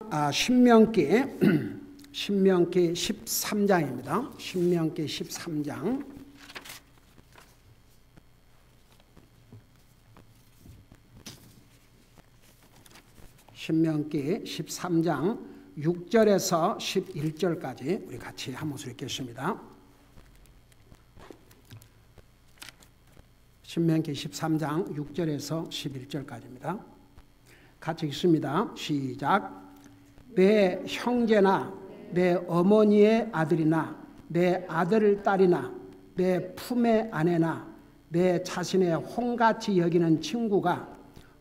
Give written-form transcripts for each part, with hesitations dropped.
신명기 13장입니다. 신명기 13장. 신명기 13장 6절에서 11절까지 우리 같이 한 목소리 읽겠습니다. 신명기 13장 6절에서 11절까지입니다. 같이 읽습니다. 시작. 내 형제나 내 어머니의 아들이나 내 아들 딸이나 내 품의 아내나 내 자신의 혼같이 여기는 친구가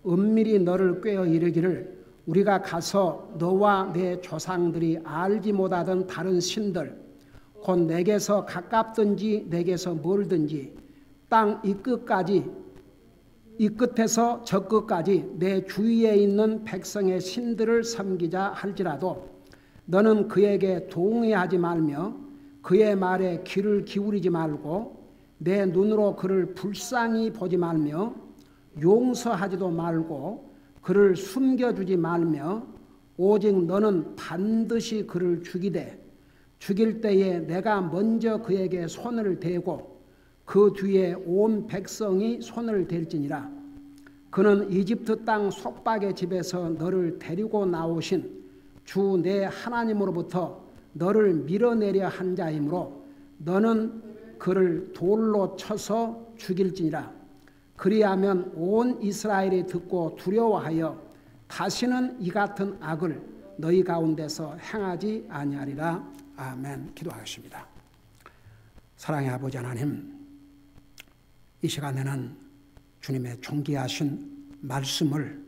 은밀히 너를 꾀어 이르기를 우리가 가서 너와 내 조상들이 알지 못하던 다른 신들 곧 내게서 가깝든지 내게서 멀든지 땅 이 끝에서 저 끝까지 내 주위에 있는 백성의 신들을 섬기자 할지라도 너는 그에게 동의하지 말며 그의 말에 귀를 기울이지 말고 내 눈으로 그를 불쌍히 보지 말며 용서하지도 말고 그를 숨겨주지 말며 오직 너는 반드시 그를 죽이되 죽일 때에 내가 먼저 그에게 손을 대고 그 뒤에 온 백성이 손을 댈지니라. 그는 이집트 땅 속박의 집에서 너를 데리고 나오신 주 내 하나님으로부터 너를 밀어내려 한 자이므로 너는 그를 돌로 쳐서 죽일지니라. 그리하면 온 이스라엘이 듣고 두려워하여 다시는 이 같은 악을 너희 가운데서 행하지 아니하리라. 아멘. 기도하겠습니다. 사랑의 아버지 하나님, 이 시간에는 주님의 존귀하신 말씀을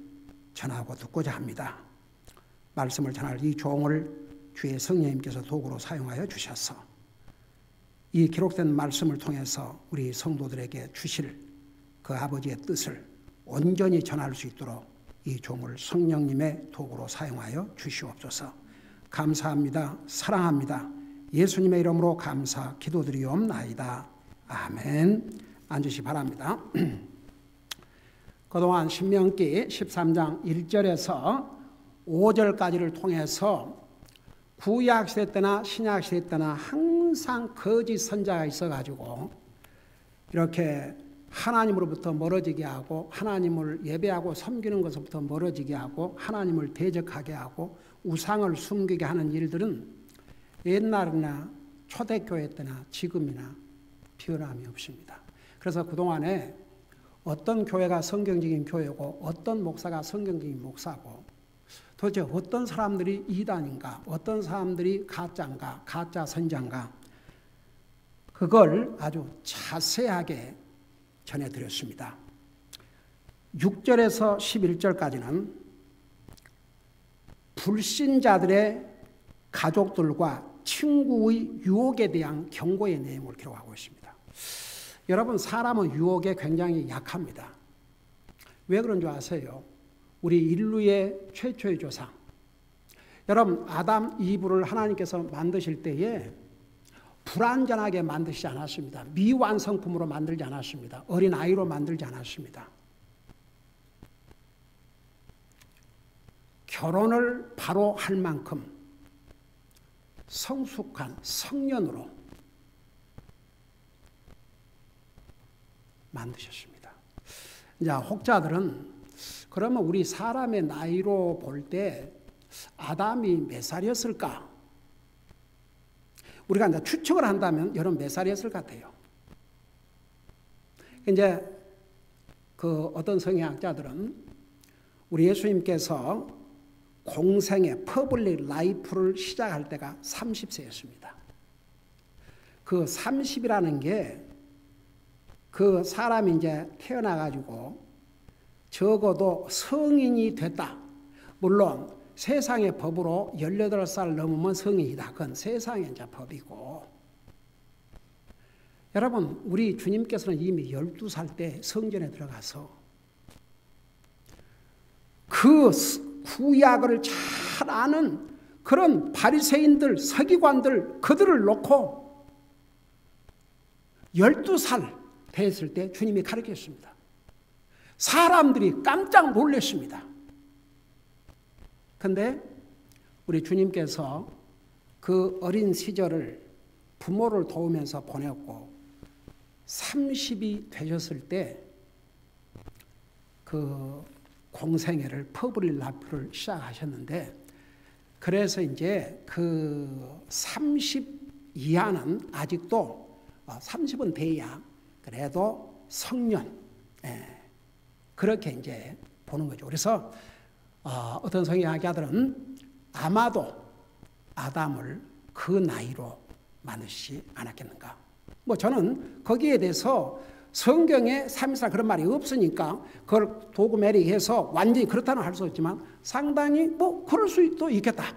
전하고 듣고자 합니다. 말씀을 전할 이 종을 주의 성령님께서 도구로 사용하여 주셔서 이 기록된 말씀을 통해서 우리 성도들에게 주실 그 아버지의 뜻을 온전히 전할 수 있도록 이 종을 성령님의 도구로 사용하여 주시옵소서. 감사합니다. 사랑합니다. 예수님의 이름으로 감사 기도드리옵나이다. 아멘. 앉으시 바랍니다. 그동안 신명기 13장 1절에서 5절까지를 통해서 구약시대 때나 신약시대 때나 항상 거짓 선자가 있어가지고 이렇게 하나님으로부터 멀어지게 하고 하나님을 예배하고 섬기는 것부터 멀어지게 하고 하나님을 대적하게 하고 우상을 숨기게 하는 일들은 옛날이나 초대교회 때나 지금이나 변함이 없습니다. 그래서 그동안에 어떤 교회가 성경적인 교회고 어떤 목사가 성경적인 목사고 도대체 어떤 사람들이 이단인가 어떤 사람들이 가짜인가 가짜 선자인가 그걸 아주 자세하게 전해드렸습니다. 6절에서 11절까지는 불신자들의 가족들과 친구의 유혹에 대한 경고의 내용을 기록하고 있습니다. 여러분, 사람은 유혹에 굉장히 약합니다. 왜 그런 줄 아세요? 우리 인류의 최초의 조상, 여러분 아담 이브를 하나님께서 만드실 때에 불완전하게 만드시지 않았습니다. 미완성품으로 만들지 않았습니다. 어린아이로 만들지 않았습니다. 결혼을 바로 할 만큼 성숙한 성년으로 만드셨습니다. 이제 혹자들은 그러면 우리 사람의 나이로 볼 때 아담이 몇 살이었을까? 우리가 이제 추측을 한다면 여러분 몇 살이었을 것 같아요? 이제 그 어떤 성경학자들은 우리 예수님께서 공생의 퍼블릭 라이프를 시작할 때가 30세였습니다. 그 30이라는 게 그 사람이 이제 태어나가지고 적어도 성인이 됐다. 물론 세상의 법으로 18살 넘으면 성인이다. 그건 세상의 이제 법이고. 여러분, 우리 주님께서는 이미 12살 때 성전에 들어가서 그 구약을 잘 아는 그런 바리새인들, 서기관들 그들을 놓고 12살 됐을 때 주님이 가르쳤습니다. 사람들이 깜짝 놀랐습니다. 그런데 우리 주님께서 그 어린 시절을 부모를 도우면서 보냈고 30이 되셨을 때 그 공생애를 퍼블릭 라이프를 시작하셨는데, 그래서 이제 그 30 이하는 아직도 30은 돼야 그래도 성년, 그렇게 이제 보는 거죠. 그래서 어떤 성경학자들은 아마도 아담을 그 나이로 만드시지 않았겠는가. 뭐 저는 거기에 대해서 성경에 삼위일체 그런 말이 없으니까 그걸 도구메릭해서 완전히 그렇다는 할 수 없지만 상당히 뭐 그럴 수도 있겠다.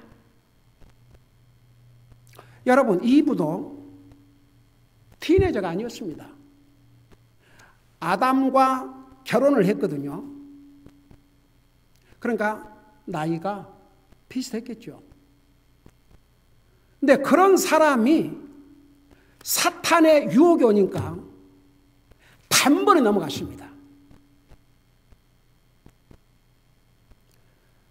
여러분, 이브도 티네저가 아니었습니다. 아담과 결혼을 했거든요. 그러니까 나이가 비슷했겠죠. 근데 그런 사람이 사탄의 유혹이 오니까 단번에 넘어갔습니다.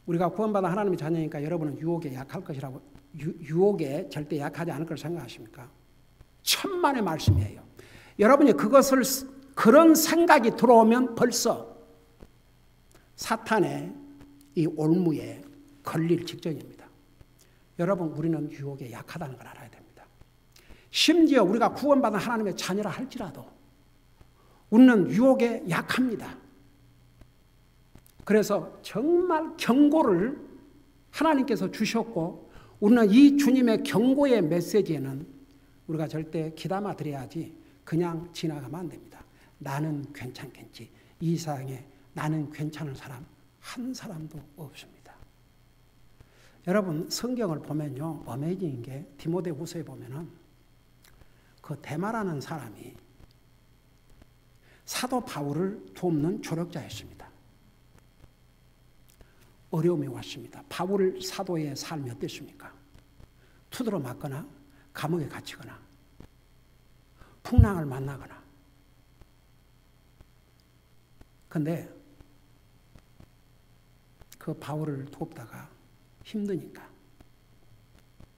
우리가 구원받아 하나님의 자녀니까 여러분은 유혹에 약할 것이라고, 유혹에 절대 약하지 않을 걸 생각하십니까? 천만의 말씀이에요. 여러분이 그것을, 그런 생각이 들어오면 벌써 사탄의 이 올무에 걸릴 직전입니다. 여러분, 우리는 유혹에 약하다는 걸 알아야 됩니다. 심지어 우리가 구원받은 하나님의 자녀라 할지라도 우리는 유혹에 약합니다. 그래서 정말 경고를 하나님께서 주셨고, 우리는 이 주님의 경고의 메시지에는 우리가 절대 귀담아 드려야지 그냥 지나가면 안 됩니다. 나는 괜찮겠지. 이 세상에 나는 괜찮은 사람 한 사람도 없습니다. 여러분, 성경을 보면요, 어메이징인 게 디모데후서에 보면은 그 데마라는 사람이 사도 바울을 돕는 조력자였습니다. 어려움이 왔습니다. 바울 사도의 삶이 어땠습니까? 투드러 맞거나 감옥에 갇히거나 풍랑을 만나거나. 근데 그 바울을 돕다가 힘드니까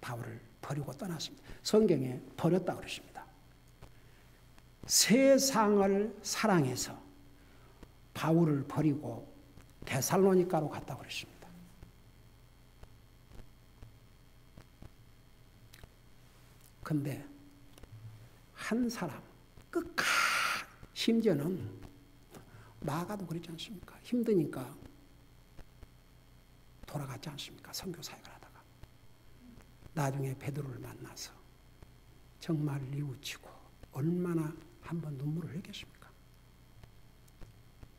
바울을 버리고 떠났습니다. 성경에 버렸다 그러십니다. 세상을 사랑해서 바울을 버리고 데살로니가로 갔다 그랬습니다. 근데 한 사람 끝까지, 심지어는 마가도 그랬지 않습니까? 힘드니까 돌아갔지 않습니까? 선교 사역을 하다가. 나중에 베드로를 만나서 정말 뉘우치고 얼마나 한번 눈물을 흘렸겠습니까?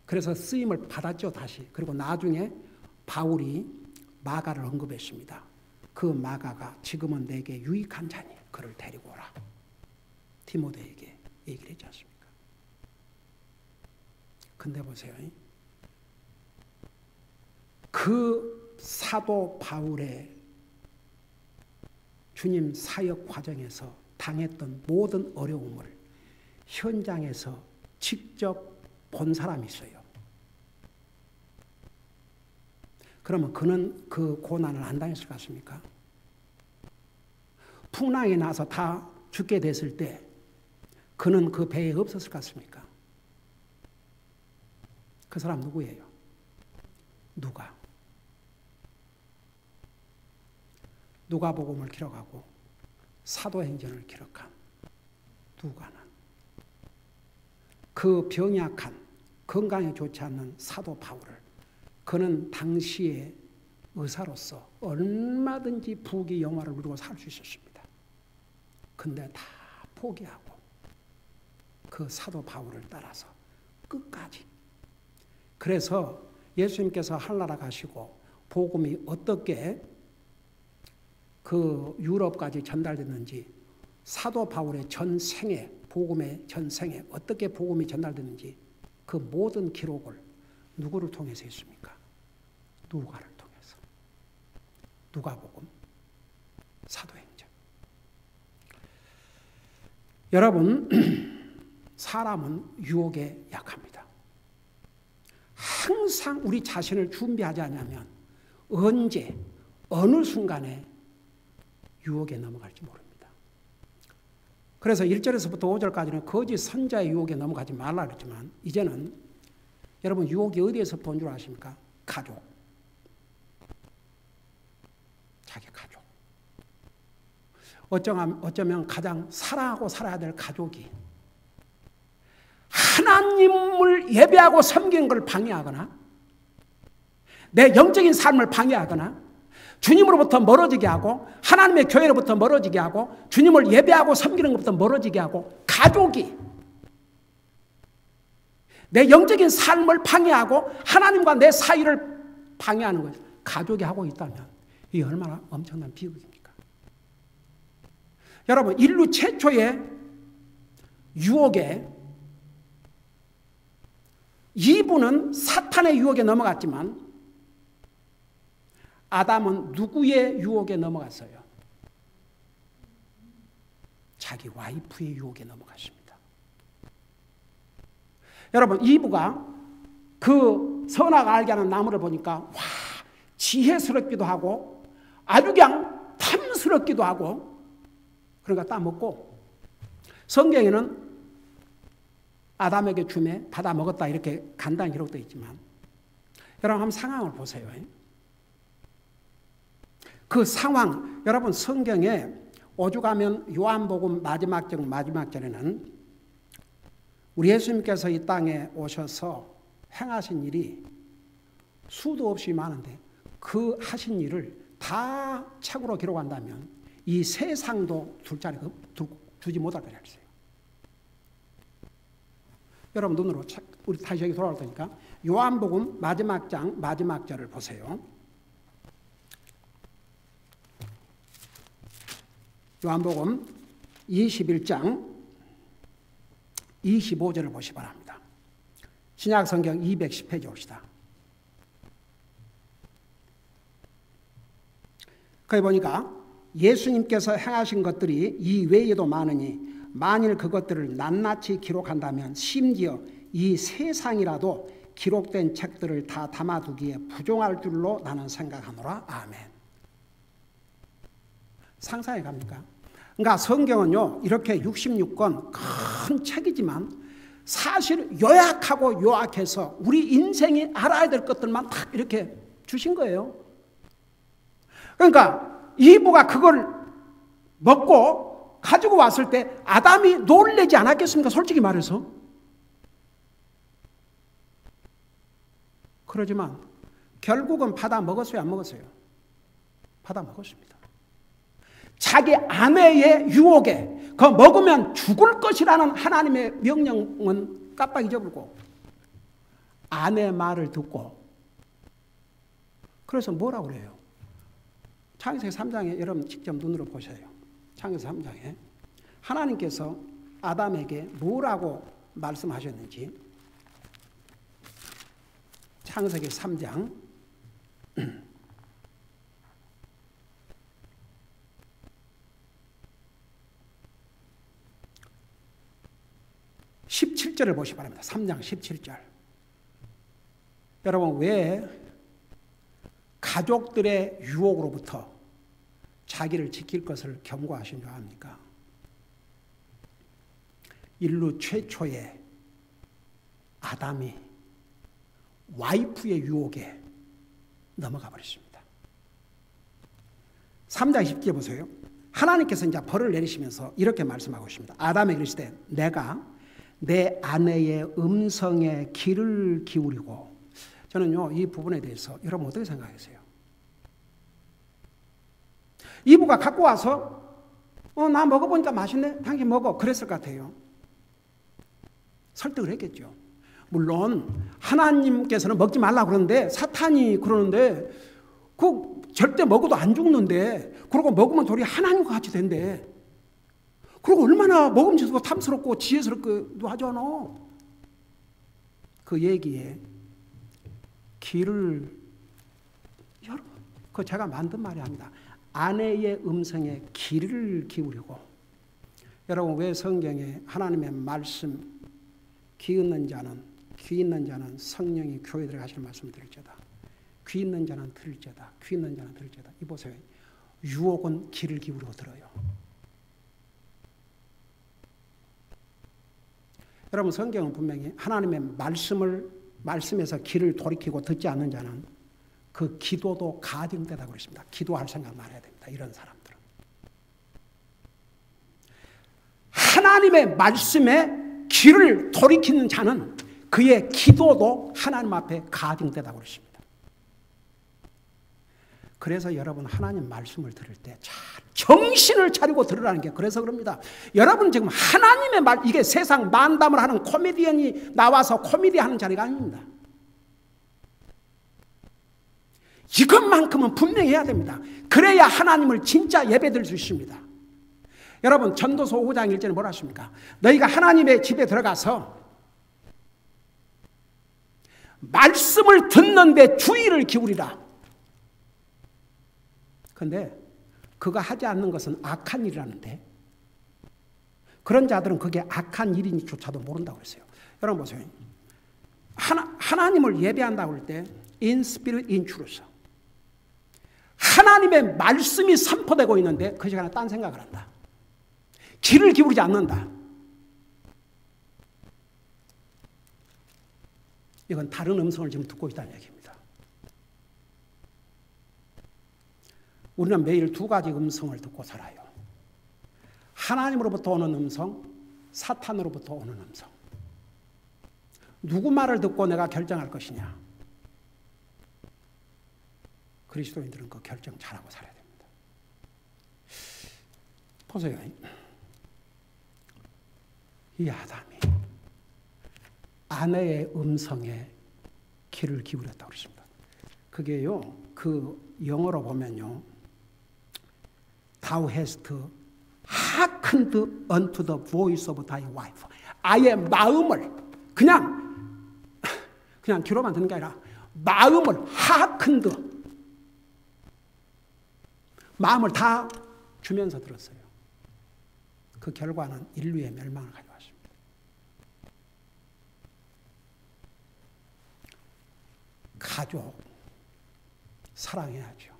그래서 쓰임을 받았죠, 다시. 그리고 나중에 바울이 마가를 언급했습니다. 그 마가가 지금은 내게 유익한 자니 그를 데리고 오라. 디모데에게 얘기를 했지 않습니까? 근데 보세요. 그 사도 바울의 주님 사역 과정에서 당했던 모든 어려움을 현장에서 직접 본 사람이 있어요. 그러면 그는 그 고난을 안 당했을 것 같습니까? 풍랑이 나서 다 죽게 됐을 때 그는 그 배에 없었을 것 같습니까? 그 사람 누구예요? 누가? 누가복음을 기록하고 사도행전을 기록한 누가는 그 병약한, 건강에 좋지 않는 사도 바울을, 그는 당시의 의사로서 얼마든지 부귀 영화를 누리고 살 수 있었습니다. 근데 다 포기하고 그 사도 바울을 따라서 끝까지. 그래서 예수님께서 하늘나라 가시고 복음이 어떻게 그 유럽까지 전달됐는지, 사도 바울의 전생에, 복음의 전생에 어떻게 복음이 전달됐는지 그 모든 기록을 누구를 통해서 했습니까? 누가를 통해서. 누가복음, 사도행전. 여러분, 사람은 유혹에 약합니다. 항상 우리 자신을 준비하지 않으면 언제 어느 순간에 유혹에 넘어갈지 모릅니다. 그래서 1절에서부터 5절까지는 거짓 선자의 유혹에 넘어가지 말라 그랬지만 이제는 여러분 유혹이 어디에서부터 온 줄 아십니까? 가족. 자기 가족. 어쩌면 가장 사랑하고 살아야 될 가족이 하나님을 예배하고 섬기는 걸 방해하거나 내 영적인 삶을 방해하거나 주님으로부터 멀어지게 하고 하나님의 교회로부터 멀어지게 하고 주님을 예배하고 섬기는 것부터 멀어지게 하고 가족이 내 영적인 삶을 방해하고 하나님과 내 사이를 방해하는 거예요. 가족이 하고 있다면 이게 얼마나 엄청난 비극입니까? 여러분 인류 최초의 유혹에 이브는 사탄의 유혹에 넘어갔지만 아담은 누구의 유혹에 넘어갔어요? 자기 와이프의 유혹에 넘어갔습니다. 여러분 이브가 그 선악을 알게 하는 나무를 보니까 와 지혜스럽기도 하고 아주 그냥 탐스럽기도 하고 그러니까 따먹고 성경에는 아담에게 주매 받아 먹었다 이렇게 간단히 기록되어 있지만 여러분 한번 상황을 보세요. 그 상황 여러분 성경에 오죽하면 요한복음 마지막 절에는 우리 예수님께서 이 땅에 오셔서 행하신 일이 수도 없이 많은데 그 하신 일을 다 책으로 기록한다면 이 세상도 두지 못할 거라 했어요. 여러분 눈으로 우리 다시 여기 돌아올 테니까 요한복음 마지막 장 마지막 절을 보세요. 요한복음 21장 25절을 보시기 바랍니다. 신약성경 210페이지 옵시다. 거기 보니까 예수님께서 행하신 것들이 이 외에도 많으니 만일 그것들을 낱낱이 기록한다면 심지어 이 세상이라도 기록된 책들을 다 담아두기에 부족할 줄로 나는 생각하노라. 아멘. 상상해 갑니까? 그러니까 성경은요 이렇게 66권 큰 책이지만 사실 요약하고 요약해서 우리 인생이 알아야 될 것들만 딱 이렇게 주신 거예요. 그러니까 이브가 그걸 먹고 가지고 왔을 때 아담이 놀라지 않았겠습니까? 솔직히 말해서. 그러지만 결국은 받아 먹었어요? 안 먹었어요? 받아 먹었습니다. 자기 아내의 유혹에 그 먹으면 죽을 것이라는 하나님의 명령은 깜빡 잊어버리고 아내 말을 듣고 그래서 뭐라고 그래요? 창세기 3장에 여러분 직접 눈으로 보셔요. 창세기 3장에 하나님께서 아담에게 뭐라고 말씀하셨는지 창세기 3장 17절을 보시기 바랍니다. 3장 17절. 여러분 왜 가족들의 유혹으로부터 자기를 지킬 것을 경고하신 줄 압니까? 인류 최초의 아담이 와이프의 유혹에 넘어가 버렸습니다. 3장 10절 보세요. 하나님께서 이제 벌을 내리시면서 이렇게 말씀하고 있습니다. 아담에게 이르시되 내가 내 아내의 음성에 귀를 기울이고 저는요 이 부분에 대해서 여러분 어떻게 생각하세요? 이브가 갖고 와서 나 먹어보니까 맛있네 당신 먹어 그랬을 것 같아요. 설득을 했겠죠. 물론 하나님께서는 먹지 말라 그러는데 사탄이 그러는데 그 절대 먹어도 안 죽는데 그러고 먹으면 도리 하나님과 같이 된대. 그리고 얼마나 먹음직스럽고 탐스럽고 지혜스럽기도 하잖아. 그 얘기에 귀를 여러분 그 제가 만든 말이 아닙니다. 아내의 음성에 귀를 기울이고 여러분 왜 성경에 하나님의 말씀 귀 있는 자는 성령이 교회 들어가시는 말씀을 드릴지어다. 귀 있는 자는 들을지어다. 귀 있는 자는 들을지어다. 이 보세요. 유혹은 귀를 기울이고 들어요. 여러분 성경은 분명히 하나님의 말씀에서 귀를 돌이키고 듣지 않는 자는 그 기도도 가증되다고 그랬습니다. 기도할 생각 말해야 됩니다. 이런 사람들은. 하나님의 말씀에 귀를 돌이키는 자는 그의 기도도 하나님 앞에 가증되다고 그랬습니다. 그래서 여러분 하나님 말씀을 들을 때 잘 정신을 차리고 들으라는 게 그래서 그럽니다. 여러분 지금 하나님의 말, 이게 세상 만담을 하는 코미디언이 나와서 코미디 하는 자리가 아닙니다. 이것만큼은 분명히 해야 됩니다. 그래야 하나님을 진짜 예배드릴 수 있습니다. 여러분 전도서 5장 1절에 뭐라 하십니까? 너희가 하나님의 집에 들어가서 말씀을 듣는데 주의를 기울이라. 그런데 그거 하지 않는 것은 악한 일이라는데 그런 자들은 그게 악한 일인지조차도 모른다고 그랬어요. 여러분 보세요. 하나님을 예배한다고 할 때 in spirit, in truth. 하나님의 말씀이 선포되고 있는데 그 시간에 딴 생각을 한다. 귀를 기울이지 않는다. 이건 다른 음성을 지금 듣고 있다는 얘기입니다. 우리는 매일 두 가지 음성을 듣고 살아요. 하나님으로부터 오는 음성, 사탄으로부터 오는 음성. 누구 말을 듣고 내가 결정할 것이냐? 그리스도인들은 그 결정 잘하고 살아야 됩니다. 보세요. 이 아담이 아내의 음성에 귀를 기울였다고 그랬습니다. 그게요, 그 영어로 보면요, Thou hast hearkened unto the voice of thy wife. 아예 마음을 그냥 귀로만 듣는 게 아니라 마음을 hearkened, 마음을 다 주면서 들었어요. 그 결과는 인류의 멸망을 가져왔습니다. 가족 사랑해야죠.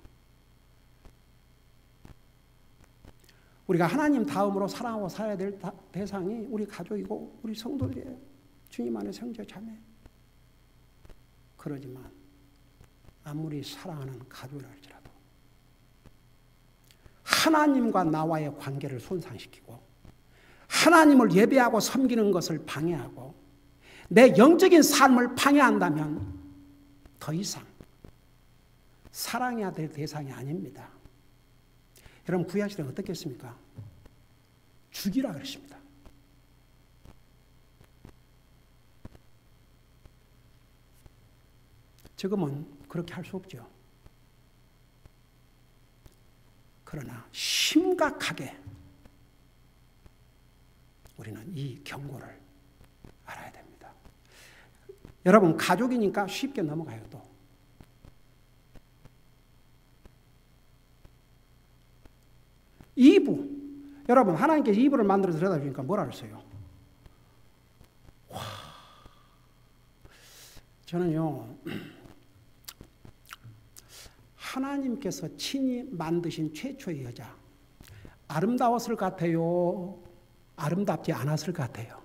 우리가 하나님 다음으로 사랑하고 살아야 될 대상이 우리 가족이고 우리 성도들이에요. 주님 안에 형제 자매. 그러지만 아무리 사랑하는 가족이라 할지라도 하나님과 나와의 관계를 손상시키고 하나님을 예배하고 섬기는 것을 방해하고 내 영적인 삶을 방해한다면 더 이상 사랑해야 될 대상이 아닙니다. 여러분 구약시대 어떻게 했습니까? 죽이라 그랬습니다. 지금은 그렇게 할 수 없죠. 그러나 심각하게 우리는 이 경고를 알아야 됩니다. 여러분 가족이니까 쉽게 넘어가요. 또 이부, 여러분 하나님께서 이부를 만들어서 들여다보니까 뭐라 그랬어요? 와, 저는요 하나님께서 친히 만드신 최초의 여자 아름다웠을 것 같아요? 아름답지 않았을 것 같아요?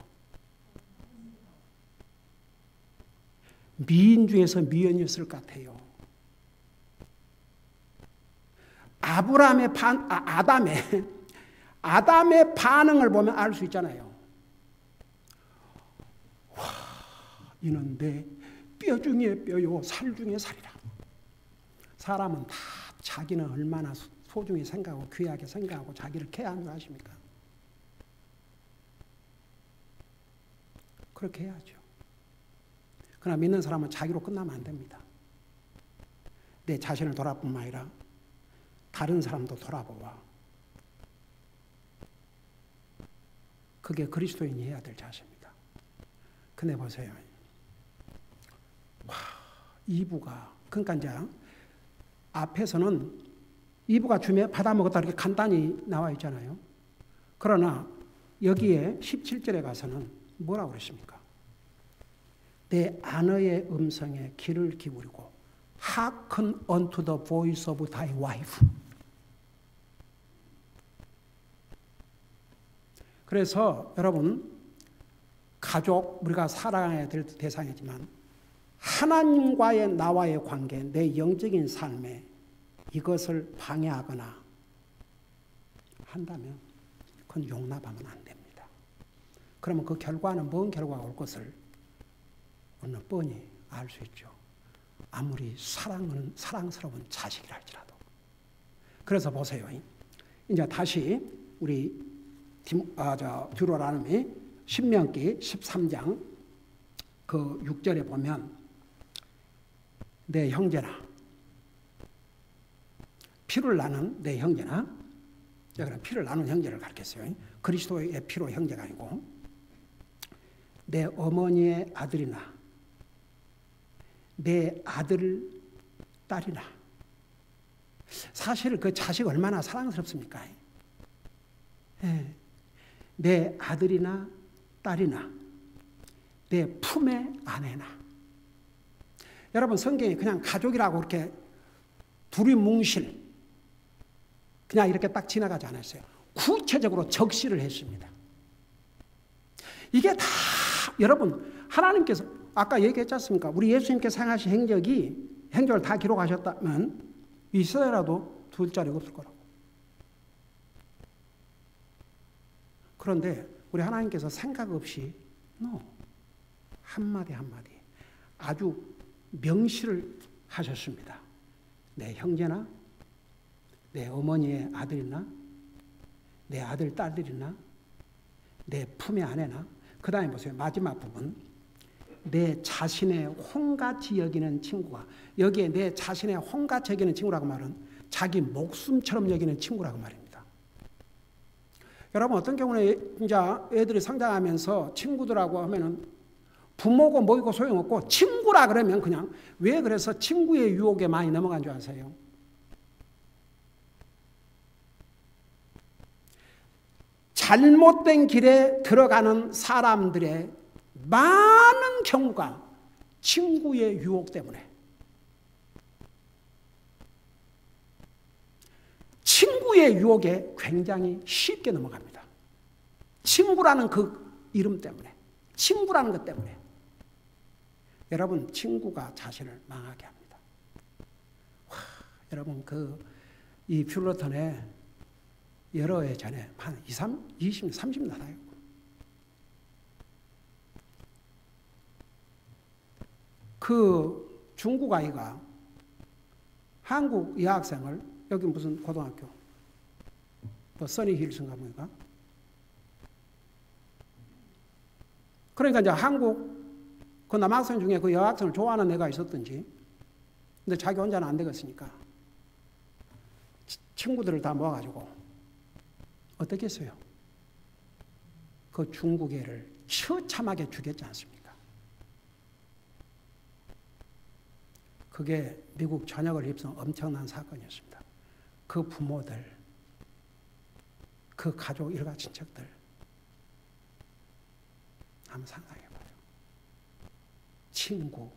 미인 중에서 미연이었을 것 같아요? 아담의 반응을 보면 알 수 있잖아요. 와, 이는 내 뼈 중에 뼈요 살 중에 살이라. 사람은 다 자기는 얼마나 소중히 생각하고 귀하게 생각하고 자기를 케어하는 줄 아십니까? 그렇게 해야죠. 그러나 믿는 사람은 자기로 끝나면 안 됩니다. 내 자신을 돌아뿐만 아니라 다른 사람도 돌아보아. 그게 그리스도인이 해야 될 자세입니다. 근데 보세요. 와, 이브가 그러니까 이제 앞에서는 이브가 주며 받아먹었다 이렇게 간단히 나와 있잖아요. 그러나 여기에 17절에 가서는 뭐라고 그랬습니까? 내 아내의 음성에 귀를 기울이고 hearken unto the voice of thy wife. 그래서 여러분, 가족, 우리가 사랑해야 될 대상이지만 하나님과의 나와의 관계, 내 영적인 삶에 이것을 방해하거나 한다면 그건 용납하면 안 됩니다. 그러면 그 결과는 뭔 결과가 올 것을 우리는 뻔히 알 수 있죠. 아무리 사랑스러운 자식이라 할지라도. 그래서 보세요. 이제 다시 우리 듀로노미 신명기 13장 그 6절에 보면 내 형제나 피를 나눈 내 형제나, 여기는 피를 나눈 형제를 가르쳤어요. 그리스도의 피로 형제가 아니고 내 어머니의 아들이나 내 아들 딸이나. 사실 그 자식 얼마나 사랑스럽습니까? 내 아들이나 딸이나 내 품의 아내나. 여러분, 성경이 그냥 가족이라고 이렇게 두리뭉실 그냥 이렇게 딱 지나가지 않았어요. 구체적으로 적시를 했습니다. 이게 다 여러분, 하나님께서 아까 얘기했지 않습니까? 우리 예수님께서 행하신 행적을 다 기록하셨다면 이스라엘라도 둘 자리가 없을 거라고. 그런데 우리 하나님께서 생각 없이 한마디 한마디 아주 명시를 하셨습니다. 내 형제나 내 어머니의 아들이나 내 아들 딸들이나 내 품의 아내나, 그 다음에 보세요. 마지막 부분, 내 자신의 혼같이 여기는 친구가, 여기에 내 자신의 혼같이 여기는 친구라고 말은 자기 목숨처럼 여기는 친구라고 말입니다. 여러분, 어떤 경우는 이제 애들이 성장하면서 친구들하고 하면은 부모고 뭐이고 소용없고 친구라 그러면 그냥, 왜 그래서 친구의 유혹에 많이 넘어간 줄 아세요? 잘못된 길에 들어가는 사람들의 많은 경우가 친구의 유혹 때문에, 친구의 유혹에 굉장히 쉽게 넘어갑니다. 친구라는 그 이름 때문에, 친구라는 것 때문에. 여러분, 친구가 자신을 망하게 합니다. 여러분, 이 퓰러턴에 여러 해 전에 한 20, 30년 나요. 그 중국 아이가 한국 여학생을, 여기 무슨 고등학교, 써니힐스인가 보니까. 그러니까 이제 한국 그 남학생 중에 그 여학생을 좋아하는 애가 있었던지, 근데 자기 혼자는 안 되겠으니까 친구들을 다 모아가지고 어떻게 했어요? 그 중국 애를 처참하게 죽였지 않습니까? 그게 미국 전역을 휩쓴 엄청난 사건이었습니다. 그 부모들, 그 가족 일가 친척들 한번 상상해봐요. 친구,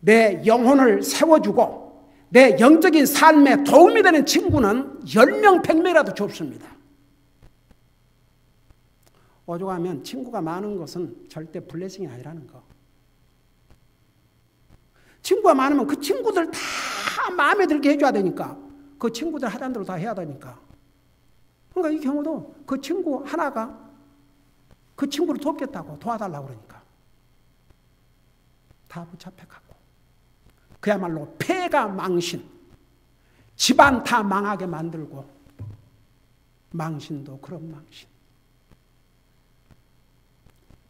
내 영혼을 세워주고 내 영적인 삶에 도움이 되는 친구는 10명, 100명이라도 좋습니다. 오죽하면 친구가 많은 것은 절대 블레싱이 아니라는 거. 친구가 많으면 그 친구들 다 마음에 들게 해줘야 되니까, 그 친구들 하자는 대로 다 해야 되니까. 그러니까 이 경우도 그 친구 하나가 그 친구를 돕겠다고 도와달라고 그러니까 다 붙잡혀가고, 그야말로 폐가 망신, 집안 다 망하게 만들고, 망신도 그런 망신.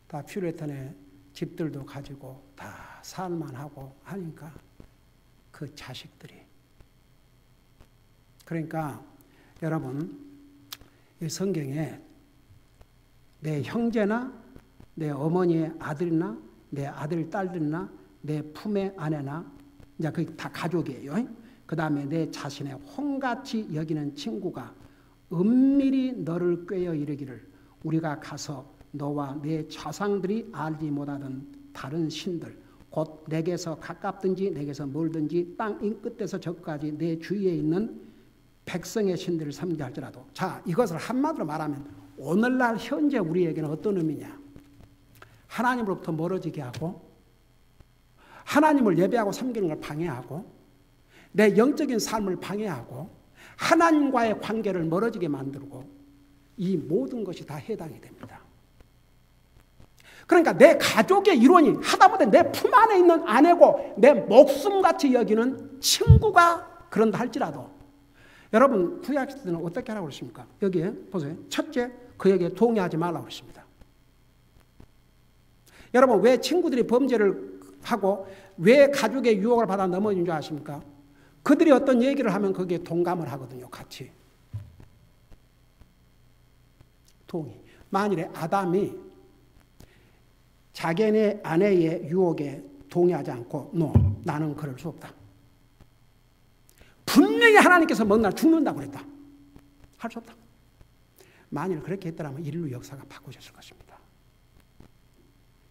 다 퓨레턴의 집들도 가지고 다 살만하고 하니까 그 자식들이. 그러니까 여러분, 이 성경에 내 형제나 내 어머니의 아들이나 내 아들 딸들이나 내 품의 아내나, 이제 그게 다 가족이에요. 그 다음에 내 자신의 혼같이 여기는 친구가 은밀히 너를 꾀어 이르기를 우리가 가서 너와 내 자상들이 알지 못하던 다른 신들 곧 내게서 가깝든지 내게서 멀든지 땅 이 끝에서 저 끝까지 내 주위에 있는 백성의 신들을 섬기게 할지라도. 자, 이것을 한마디로 말하면 오늘날 현재 우리에게는 어떤 의미냐? 하나님으로부터 멀어지게 하고 하나님을 예배하고 섬기는 걸 방해하고 내 영적인 삶을 방해하고 하나님과의 관계를 멀어지게 만들고 이 모든 것이 다 해당이 됩니다. 그러니까 내 가족의 일원이 하다못해 내 품 안에 있는 아내고 내 목숨같이 여기는 친구가 그런다 할지라도 여러분 구약시대는 어떻게 하라고 그랬습니까? 여기에 보세요. 첫째, 그에게 동의하지 말라고 그랬습니다. 여러분 왜 친구들이 범죄를 하고 왜 가족의 유혹을 받아 넘어진 줄 아십니까? 그들이 어떤 얘기를 하면 거기에 동감을 하거든요. 같이. 동의. 만일에 아담이 자기네 아내의 유혹에 동의하지 않고 나는 그럴 수 없다. 분명히 하나님께서 먼 날 죽는다고 그랬다. 할 수 없다. 만일 그렇게 했더라면 인류 역사가 바꾸셨을 것입니다.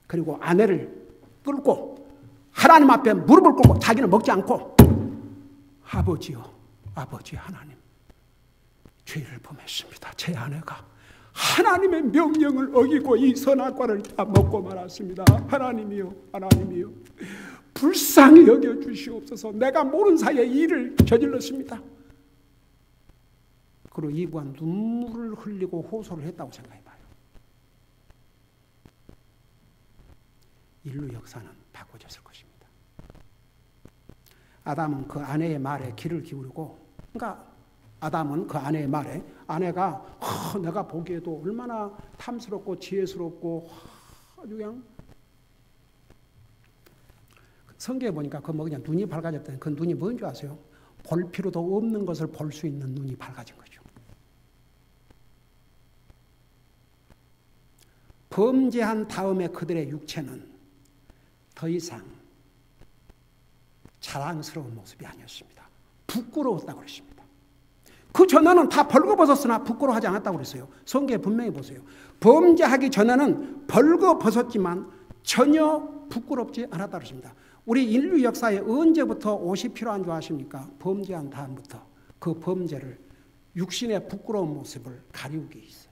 그리고 아내를 끌고 하나님 앞에 무릎을 꿇고 자기는 먹지 않고 아버지요, 아버지 하나님, 죄를 범했습니다. 제 아내가 하나님의 명령을 어기고 이 선악과를 다 먹고 말았습니다. 하나님이요, 하나님이요, 불쌍히 여겨주시옵소서. 내가 모르는 사이에 일을 저질렀습니다. 그리고 이부가 눈물을 흘리고 호소를 했다고 생각해봐요. 인류 역사는 바꿔졌을 것입니다. 아담은 그 아내의 말에 귀를 기울이고, 그러니까 아담은 그 아내의 말에, 아내가 내가 보기에도 얼마나 탐스럽고 지혜스럽고 아주 그냥, 성경에 보니까 그 그냥 눈이 밝아졌다는 그 눈이 뭔 줄 아세요? 볼 필요도 없는 것을 볼 수 있는 눈이 밝아진 거죠. 범죄한 다음에 그들의 육체는 더 이상 자랑스러운 모습이 아니었습니다. 부끄러웠다고 그랬습니다. 그 전에는 다 벌거벗었으나 부끄러워하지 않았다고 그랬어요. 성경에 분명히 보세요. 범죄하기 전에는 벌거벗었지만 전혀 부끄럽지 않았다고 그랬습니다. 우리 인류 역사에 언제부터 옷이 필요한 줄 아십니까? 범죄한 다음부터 그 범죄를 육신의 부끄러운 모습을 가리우기 있어요.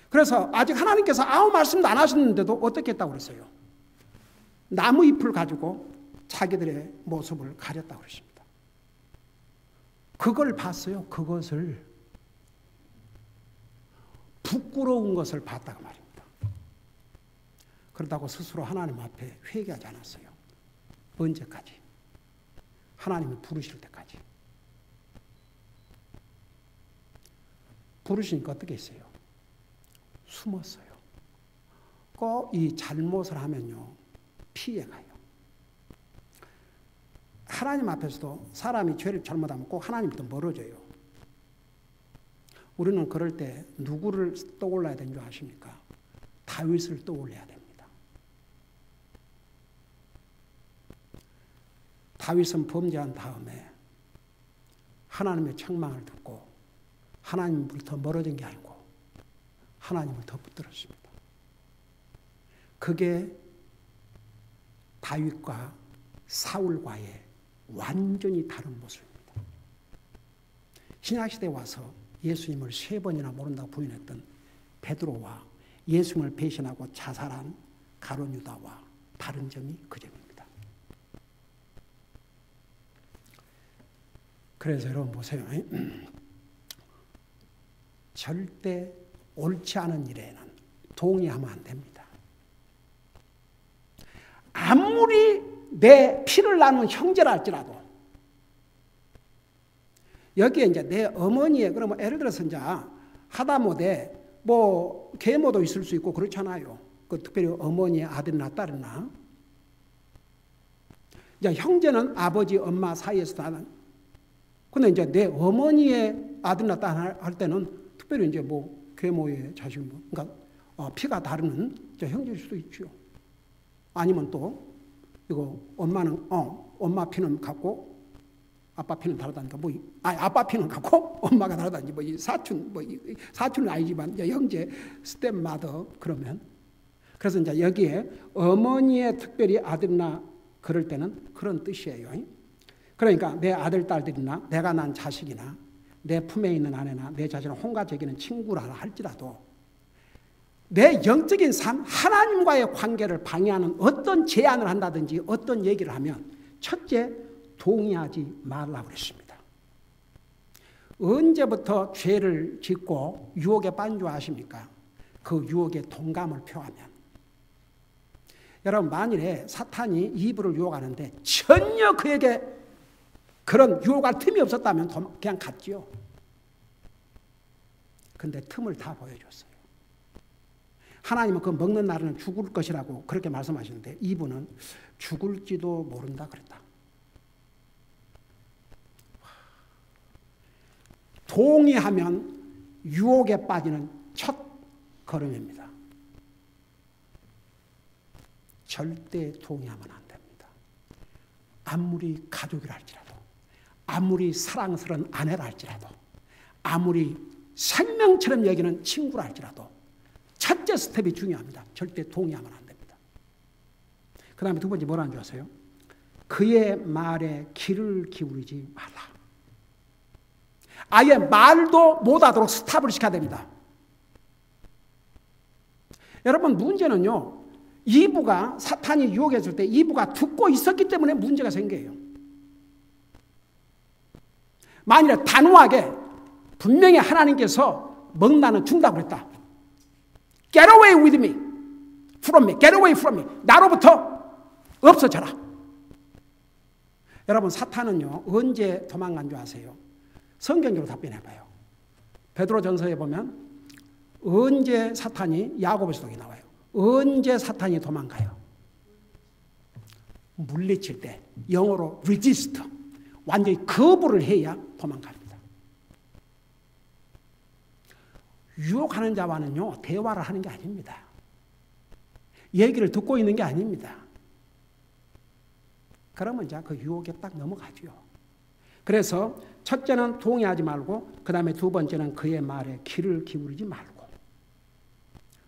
그래서 아직 하나님께서 아무 말씀도 안 하셨는데도 어떻게 했다고 그랬어요? 나무 잎을 가지고 자기들의 모습을 가렸다고 그랬습니다. 그걸 봤어요. 그것을 부끄러운 것을 봤다고 말입니다. 그렇다고 스스로 하나님 앞에 회개하지 않았어요. 언제까지? 하나님이 부르실 때까지. 부르시니까 어떻게 했어요? 숨었어요. 꼭 이 잘못을 하면요, 피해가요. 하나님 앞에서도 사람이 죄를 잘못하면 꼭 하나님부터 멀어져요. 우리는 그럴 때 누구를 떠올라야 되는 줄 아십니까? 다윗을 떠올려야 됩니다. 다윗은 범죄한 다음에 하나님의 책망을 듣고 하나님으로부터 멀어진 게 아니고 하나님을 더 붙들었습니다. 그게 다윗과 사울과의 완전히 다른 모습입니다. 신약시대에 와서 예수님을 3번이나 모른다고 부인했던 베드로와 예수님을 배신하고 자살한 가룟 유다와 다른 점이 그 점입니다. 그래서 여러분 보세요. 절대 옳지 않은 일에는 동의하면 안 됩니다. 아무리 내 피를 나눈 형제라 할지라도 여기에 이제 내 어머니의 그러면 예를 들어서 이제 하다못해 뭐 계모도 있을 수 있고 그렇잖아요. 그 특별히 어머니의 아들이나 딸이나 이제 형제는 아버지 엄마 사이에서 나는 근데 이제 내 어머니의 아들이나 딸 할 때는 특별히 이제 뭐 계모의 자식 뭐 그러니까 피가 다른 형제일 수도 있죠. 아니면 또 이거 엄마는 엄마 피는 같고 아빠 피는 다르다니까 뭐 아빠 피는 같고 엄마가 다르다니 뭐 이 사촌 뭐 사촌은 아니지만 이제 형제 스텝마더 그러면 그래서 이제 여기에 어머니의 특별히 아들이나 그럴 때는 그런 뜻이에요. 그러니까 내 아들, 딸들이나 내가 난 자식이나 내 품에 있는 아내나 내 자신을 혼과 제기는 친구라 할지라도 내 영적인 삶, 하나님과의 관계를 방해하는 어떤 제안을 한다든지 어떤 얘기를 하면 첫째, 동의하지 말라고 그랬습니다. 언제부터 죄를 짓고 유혹에 빠진 줄 아십니까? 그 유혹에 동감을 표하면. 여러분, 만일에 사탄이 이브를 유혹하는데 전혀 그에게 그런 유혹할 틈이 없었다면 그냥 갔지요. 근데 틈을 다 보여줬어요. 하나님은 그 먹는 날은 죽을 것이라고 그렇게 말씀하시는데 이브는 죽을지도 모른다 그랬다. 동의하면 유혹에 빠지는 첫 걸음입니다. 절대 동의하면 안 됩니다. 아무리 가족이라 할지라도, 아무리 사랑스러운 아내라 할지라도, 아무리 생명처럼 여기는 친구라 할지라도 첫째 스텝이 중요합니다. 절대 동의하면 안 됩니다. 그 다음에 두 번째 뭐라는 줄 아세요? 그의 말에 귀를 기울이지 말라. 아예 말도 못하도록 스탑을 시켜야 됩니다. 여러분, 문제는요, 이브가 사탄이 유혹했을 때 이브가 듣고 있었기 때문에 문제가 생겨요. 만일에 단호하게 분명히 하나님께서 먹나는 준다고 그랬다. Get away with me, from me, get away from me. 나로부터 없어져라. 여러분, 사탄은요 언제 도망간 줄 아세요? 성경적으로 답변해봐요. 베드로전서에 보면 언제 사탄이, 야고보서도 나와요. 언제 사탄이 도망가요? 물리칠 때, 영어로 resist, 완전히 거부를 해야 도망갑니다. 유혹하는 자와는요 대화를 하는 게 아닙니다. 얘기를 듣고 있는 게 아닙니다. 그러면 이제 그 유혹에 딱 넘어가죠. 그래서 첫째는 동의하지 말고, 그 다음에 두 번째는 그의 말에 귀를 기울이지 말고.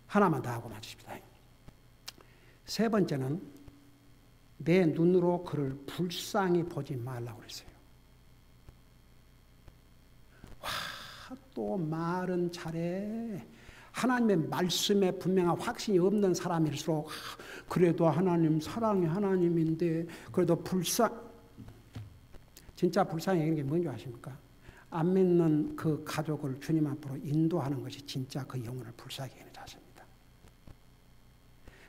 하나만 더 하고 마칩시다. 세 번째는 내 눈으로 그를 불쌍히 보지 말라고 그랬어요. 와, 또 말은 잘해. 하나님의 말씀에 분명한 확신이 없는 사람일수록 그래도 하나님 사랑이 하나님인데 그래도 진짜 불쌍히 여기는 게 뭔지 아십니까? 안 믿는 그 가족을 주님 앞으로 인도하는 것이 진짜 그 영혼을 불쌍히 여기는 자세입니다.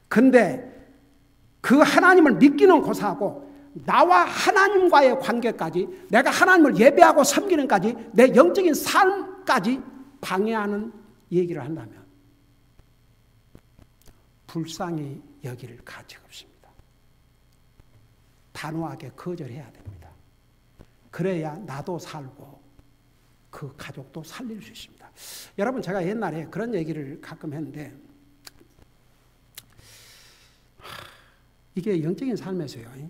근데 그 하나님을 믿기는 고사하고 나와 하나님과의 관계까지, 내가 하나님을 예배하고 섬기는까지, 내 영적인 삶까지 방해하는 얘기를 한다면 불쌍히 여길 가치가 없습니다. 단호하게 거절해야 됩니다. 그래야 나도 살고 그 가족도 살릴 수 있습니다. 여러분, 제가 옛날에 그런 얘기를 가끔 했는데 이게 영적인 삶에서요,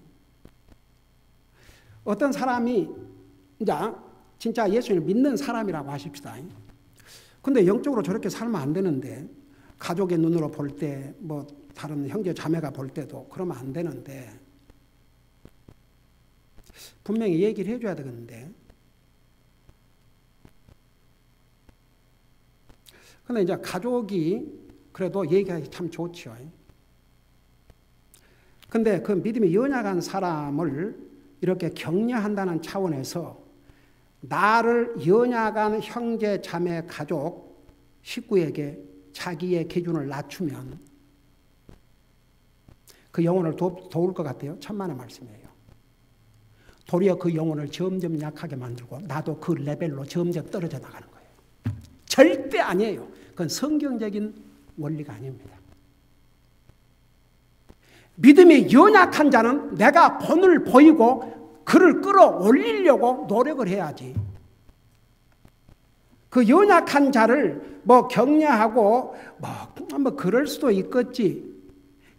어떤 사람이 이제 진짜 예수님을 믿는 사람이라고 하십시다. 근데 영적으로 저렇게 살면 안 되는데, 가족의 눈으로 볼 때, 뭐 다른 형제 자매가 볼 때도 그러면 안 되는데 분명히 얘기를 해줘야 되겠는데, 근데 이제 가족이 그래도 얘기하기 참 좋죠. 근데 그 믿음이 연약한 사람을 이렇게 격려한다는 차원에서 나를 연약한 형제, 자매, 가족, 식구에게 자기의 기준을 낮추면 그 영혼을 도울 것 같아요? 천만의 말씀이에요. 도리어 그 영혼을 점점 약하게 만들고 나도 그 레벨로 점점 떨어져 나가는 거예요. 절대 아니에요. 그건 성경적인 원리가 아닙니다. 믿음이 연약한 자는 내가 본을 보이고 그를 끌어올리려고 노력을 해야지. 그 연약한 자를 뭐 격려하고 뭐 그럴 수도 있겠지.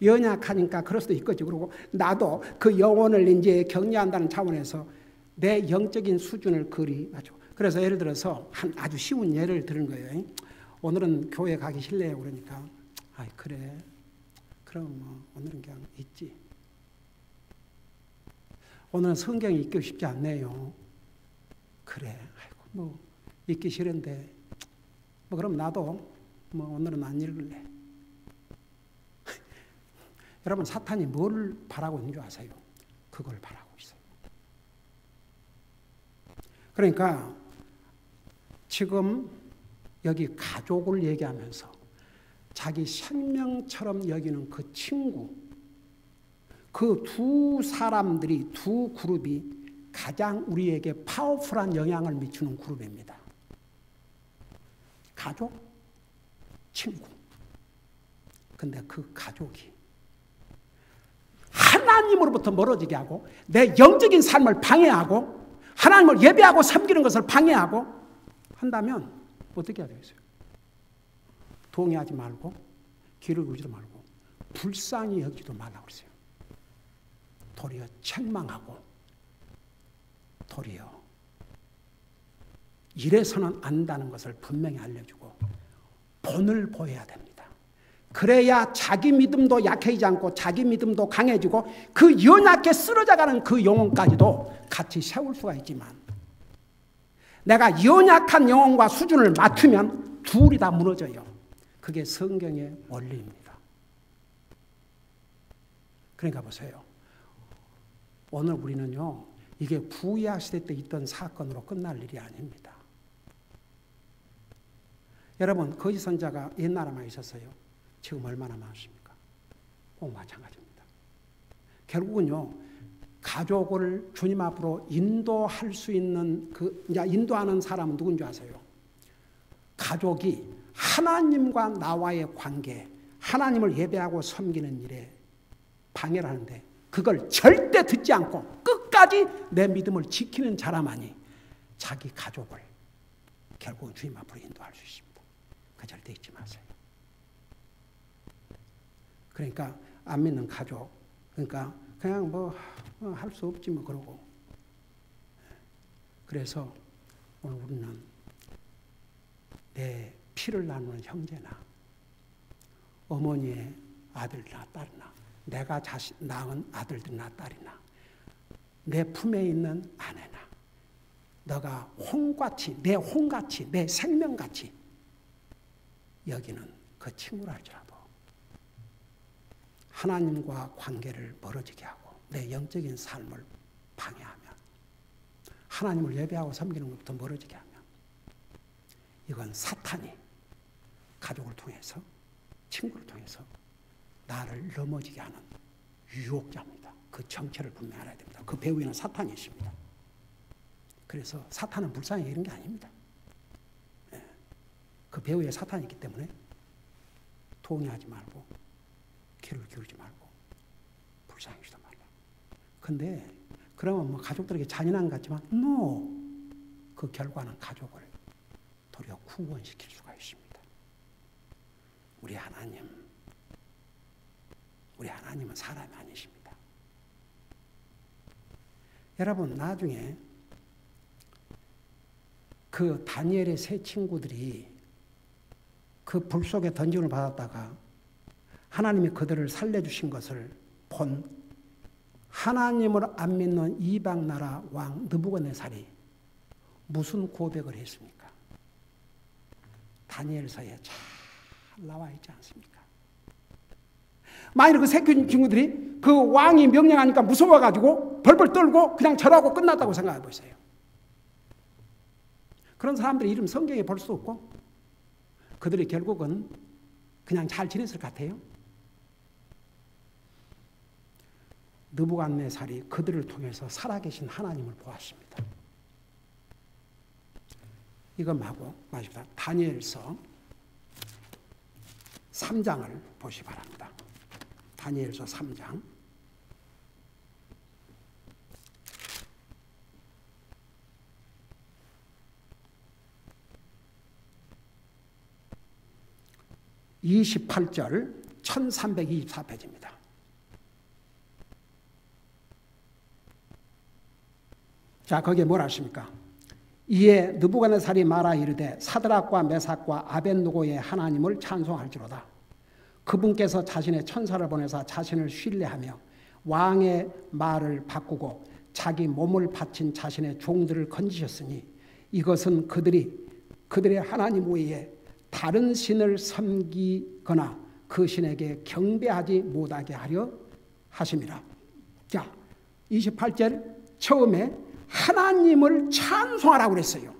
연약하니까 그럴 수도 있겠지. 그리고 나도 그 영혼을 이제 격려한다는 차원에서 내 영적인 수준을 그리 맞죠. 그래서 예를 들어서 한 아주 쉬운 예를 드는 거예요. 오늘은 교회 가기 싫네요. 그러니까 그래. 그럼 뭐 오늘은 그냥 있지. 오늘은 성경 읽기 쉽지 않네요. 그래, 아이고 뭐 읽기 싫은데 뭐 그럼 나도 뭐 오늘은 안 읽을래. 여러분 사탄이 뭘 바라고 있는 줄 아세요? 그걸 바라고 있어요. 그러니까 지금 여기 가족을 얘기하면서 자기 생명처럼 여기는 그 친구, 그 두 사람들이, 두 그룹이 가장 우리에게 파워풀한 영향을 미치는 그룹입니다. 가족, 친구. 근데 그 가족이 하나님으로부터 멀어지게 하고 내 영적인 삶을 방해하고 하나님을 예배하고 섬기는 것을 방해하고 한다면 어떻게 해야 되겠어요? 동의하지 말고 귀를 기울이지도 말고 불쌍히 여기지도 말라고 그랬어요. 도리어 책망하고 도리어 이래서는 안 된다는 것을 분명히 알려주고 본을 보여야 됩니다. 그래야 자기 믿음도 약해지지 않고 자기 믿음도 강해지고 그 연약해 쓰러져가는 그 영혼까지도 같이 세울 수가 있지만 내가 연약한 영혼과 수준을 맞추면 둘이 다 무너져요. 그게 성경의 원리입니다. 그러니까 보세요. 오늘 우리는요, 이게 구약 시대 때 있던 사건으로 끝날 일이 아닙니다. 여러분, 거짓 선자가 옛날에만 있었어요. 지금 얼마나 많습니까? 마찬가지입니다. 결국은요, 가족을 주님 앞으로 인도할 수 있는 이제 인도하는 사람은 누군지 아세요? 가족이 하나님과 나와의 관계, 하나님을 예배하고 섬기는 일에 방해를 하는데 그걸 절대 듣지 않고 끝까지 내 믿음을 지키는 사람만이 자기 가족을 결국은 주님 앞으로 인도할 수 있습니다. 그 절대 잊지 마세요. 그러니까 안 믿는 가족, 그러니까 그냥 뭐 할 수 없지 뭐 그러고. 그래서 오늘 우리는 내 피를 나누는 형제나 어머니의 아들이나 딸이나 내가 낳은 아들들이나 딸이나 내 품에 있는 아내나 너가 홍같이 내 홍같이 내 생명같이 여기는 그 친구라 할지라도 하나님과 관계를 멀어지게 하고 내 영적인 삶을 방해하면 하나님을 예배하고 섬기는 것부터 멀어지게 하면 이건 사탄이 가족을 통해서 친구를 통해서 나를 넘어지게 하는 유혹자입니다. 그 정체를 분명히 알아야 됩니다. 그 배후에는 사탄이 있습니다. 그래서 사탄은 불쌍히 이런 게 아닙니다. 그 배후에 사탄이 있기 때문에 동의하지 말고 귀를 기울이지 말고 불쌍히지도 말라. 근데 그러면 뭐 가족들에게 잔인한 것 같지만 그 결과는 가족을 도리어 구원시킬 수가 있습니다. 우리 하나님은 사람이 아니십니다. 여러분 나중에 그 다니엘의 세 친구들이 그 불 속에 던짐을 받았다가 하나님이 그들을 살려주신 것을 본 하나님을 안 믿는 이방 나라 왕 느부갓네살이 무슨 고백을 했습니까? 다니엘서에 잘 나와 있지 않습니까? 만일 그 세 친구들이 그 왕이 명령하니까 무서워가지고 벌벌 떨고 그냥 절하고 끝났다고 생각해 보세요. 그런 사람들의 이름 성경에 볼 수 없고 그들이 결국은 그냥 잘 지냈을 것 같아요. 느부갓네살이 그들을 통해서 살아계신 하나님을 보았습니다. 이거 마십니다. 다니엘서 3장을 보시 바랍니다. 다니엘서 3장. (28절) 1324페이지입니다. 자, 거기에 뭐라 하십니까? 이에 느부갓네살이 말하 이르되 사드락과 메삭과 아벳느고의 하나님을 찬송할지로다. 그분께서 자신의 천사를 보내사 자신을 신뢰하며 왕의 말을 바꾸고 자기 몸을 바친 자신의 종들을 건지셨으니 이것은 그들의 하나님 외에 다른 신을 섬기거나 그 신에게 경배하지 못하게 하려 하심이라. 자, 28절 처음에 하나님을 찬송하라고 그랬어요.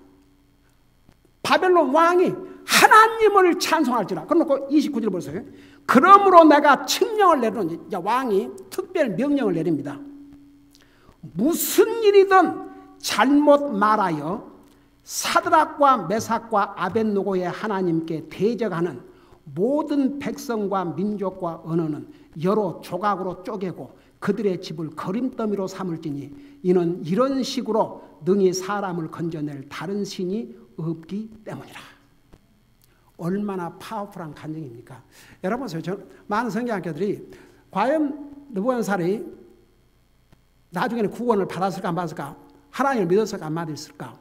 바벨론 왕이 하나님을 찬송할지라. 그러고 29절 보세요. 그러므로 내가 칙령을 내리노니, 왕이 특별 명령을 내립니다. 무슨 일이든 잘못 말하여 사드락과 메삭과 아벳느고의 하나님께 대적하는 모든 백성과 민족과 언어는 여러 조각으로 쪼개고 그들의 집을 거림더미로 삼을지니 이는 이런 식으로 능히 사람을 건져낼 다른 신이 없기 때문이라. 얼마나 파워풀한 간증입니까? 여러분, 많은 성경학자들이 과연 느부갓네살이 나중에는 구원을 받았을까 안 받았을까, 하나님을 믿었을까 안 믿었을까,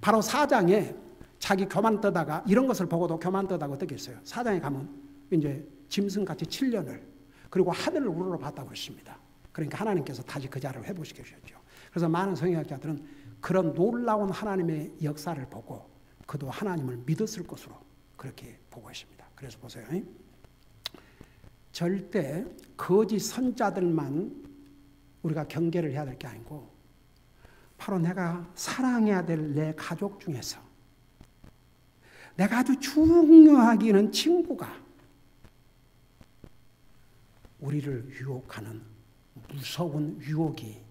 바로 4장에 자기 교만 떠다가 이런 것을 보고도 교만 떠다가 어떻게 했어요? 4장에 가면 이제 짐승같이 7년을 그리고 하늘을 우러러 봤다고 했습니다. 그러니까 하나님께서 다시 그 자를 회복시켜 주셨죠. 그래서 많은 성경학자들은 그런 놀라운 하나님의 역사를 보고 그도 하나님을 믿었을 것으로 그렇게 보고 있습니다. 그래서 보세요. 절대 거짓 선자들만 우리가 경계를 해야 될 게 아니고 바로 내가 사랑해야 될 내 가족 중에서 내가 아주 중요하게 여기는 친구가 우리를 유혹하는 무서운 유혹이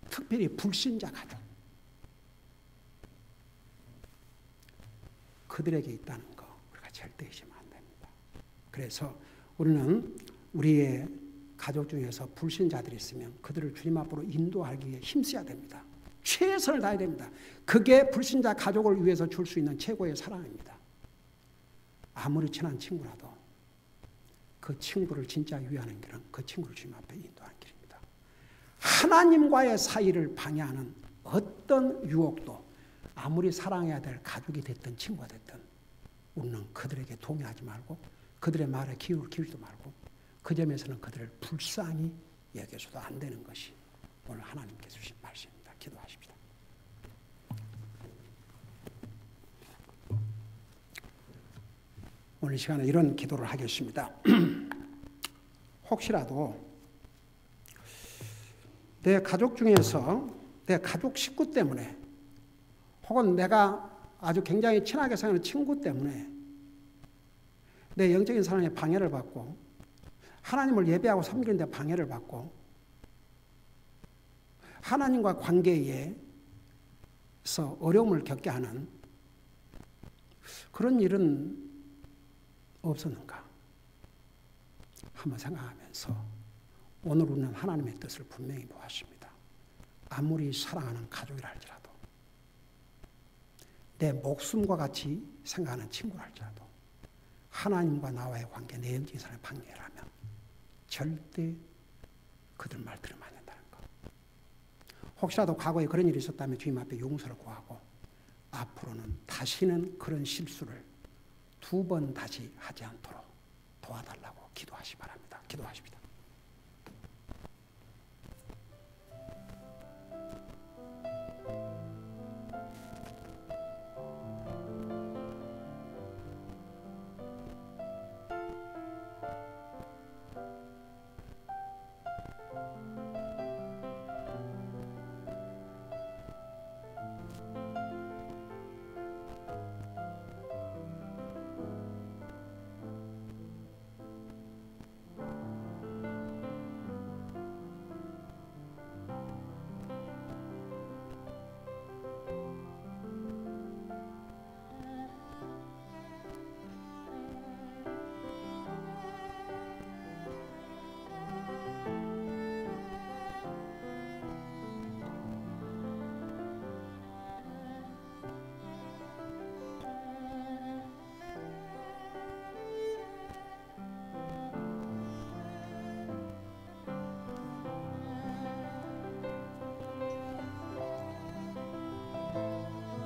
특별히 불신자 가족 그들에게 있다는 거 우리가 절대 잊으면 안 됩니다. 그래서 우리는 우리의 가족 중에서 불신자들이 있으면 그들을 주님 앞으로 인도하기 위해 힘써야 됩니다. 최선을 다해야 됩니다. 그게 불신자 가족을 위해서 줄 수 있는 최고의 사랑입니다. 아무리 친한 친구라도 그 친구를 진짜 위하는 길은 그 친구를 주님 앞에 인도하는 길입니다. 하나님과의 사이를 방해하는 어떤 유혹도 아무리 사랑해야 될 가족이 됐든 친구가 됐든 우리는 그들에게 동의하지 말고 그들의 말에 기울이지도 말고 그 점에서는 그들을 불쌍히 여겨서도 안 되는 것이 오늘 하나님께서 주신 말씀입니다. 기도하십시다. 오늘 시간에 이런 기도를 하겠습니다. 혹시라도 내 가족 중에서 내 가족 식구 때문에 혹은 내가 아주 굉장히 친하게 생각하는 친구 때문에 내 영적인 사랑에 방해를 받고 하나님을 예배하고 섬기는데 방해를 받고 하나님과 관계에서 어려움을 겪게 하는 그런 일은 없었는가? 한번 생각하면서 오늘 우리는 하나님의 뜻을 분명히 보았습니다. 아무리 사랑하는 가족이라 할지라도 내 목숨과 같이 생각하는 친구라 할지라도 하나님과 나와의 관계, 내 영적인 사랑의 방해라면 절대 그들 말 들으면 안 된다는 것. 혹시라도 과거에 그런 일이 있었다면 주님 앞에 용서를 구하고 앞으로는 다시는 그런 실수를 2번 다시 하지 않도록 도와달라고 기도하시 바랍니다. 기도하십니다.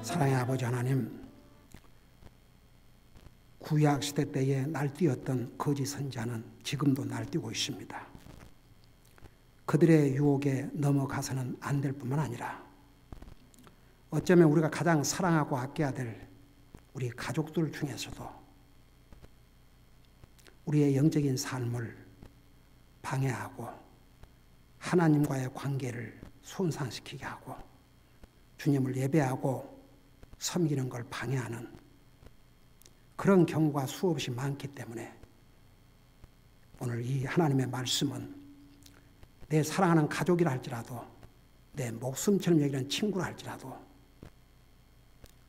사랑의 아버지 하나님, 구약 시대 때에 날뛰었던 거짓 선지자는 지금도 날뛰고 있습니다. 그들의 유혹에 넘어가서는 안 될 뿐만 아니라 어쩌면 우리가 가장 사랑하고 아껴야 될 우리 가족들 중에서도 우리의 영적인 삶을 방해하고 하나님과의 관계를 손상시키게 하고 주님을 예배하고 섬기는 걸 방해하는 그런 경우가 수없이 많기 때문에 오늘 이 하나님의 말씀은 내 사랑하는 가족이라 할지라도 내 목숨처럼 여기는 친구라 할지라도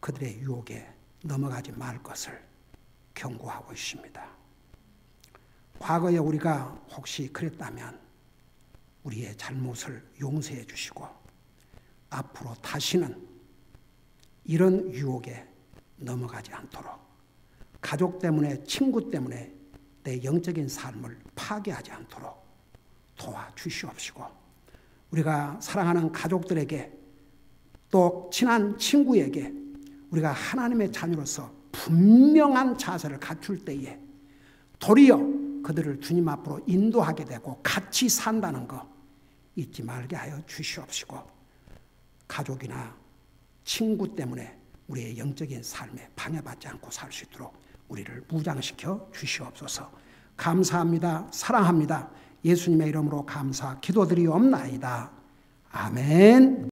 그들의 유혹에 넘어가지 말 것을 경고하고 있습니다. 과거에 우리가 혹시 그랬다면 우리의 잘못을 용서해 주시고 앞으로 다시는 이런 유혹에 넘어가지 않도록 가족 때문에 친구 때문에 내 영적인 삶을 파괴하지 않도록 도와주시옵시고 우리가 사랑하는 가족들에게 또 친한 친구에게 우리가 하나님의 자녀로서 분명한 자세를 갖출 때에 도리어 그들을 주님 앞으로 인도하게 되고 같이 산다는 거 잊지 말게 하여 주시옵시고 가족이나 친구 때문에 우리의 영적인 삶에 방해받지 않고 살 수 있도록 우리를 무장시켜 주시옵소서. 감사합니다. 사랑합니다. 예수님의 이름으로 감사 기도드리옵나이다. 아멘.